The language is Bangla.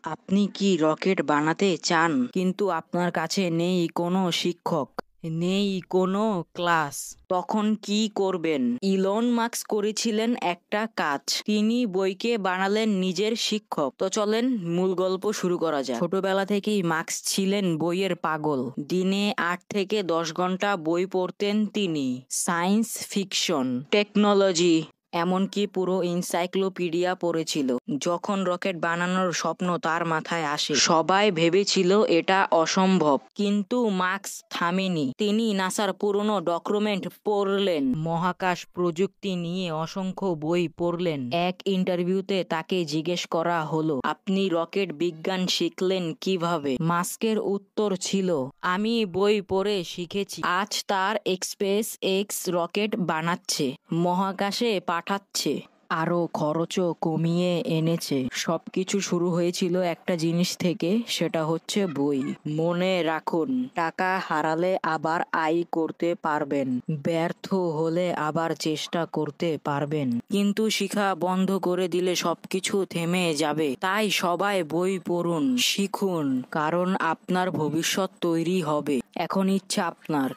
আপনি কি রকেট বানাতে চান, কিন্তু আপনার কাছে নেই কোনো শিক্ষক, নেই কোনো ক্লাস? তখন কি করবেন? ইলন মাস্ক করেছিলেন একটা কাজ, তিনি বইকে বানালেন নিজের শিক্ষক। তো চলেন মূল গল্প শুরু করা যাক। ছোটবেলা থেকেই মাস্ক ছিলেন বইয়ের পাগল। দিনে 8 থেকে 10 ঘন্টা বই পড়তেন তিনি। সায়েন্স ফিকশন, টেকনোলজি, এমনকি পুরো এনসাইক্লোপিডিয়া পড়েছিল। যখন রকেট বানানোর স্বপ্ন তার মাথায় আসে, সবাই ভেবেছিল এটা অসম্ভব, কিন্তু মাস্ক থামেনি। তিনি নাসার পুরনো ডকুমেন্ট পড়লেন, মহাকাশ প্রযুক্তি নিয়ে অসংখ্য বই পড়লেন। এক ইন্টারভিউতে তাকে জিজ্ঞেস করা হলো, আপনি রকেট বিজ্ঞান শিখলেন কিভাবে? মাস্কের উত্তর ছিল, আমি বই পড়ে শিখেছি। আজ তার স্পেস এক্স রকেট বানাচ্ছে, মহাকাশে পাঠাচ্ছে, আরো খরচও কমিয়ে এনেছে। সবকিছু শুরু হয়েছিল একটা জিনিস থেকে, সেটা হচ্ছে বই। মনে রাখুন, টাকা হারালে আবার আয় করতে পারবেন, ব্যর্থ হলে আবার চেষ্টা করতে পারবেন, কিন্তু শিখা বন্ধ করে দিলে সবকিছু থেমে যাবে। তাই সবাই বই পড়ুন, শিখুন, কারণ আপনার ভবিষ্যৎ তৈরি হবে। এখন ইচ্ছা আপনার,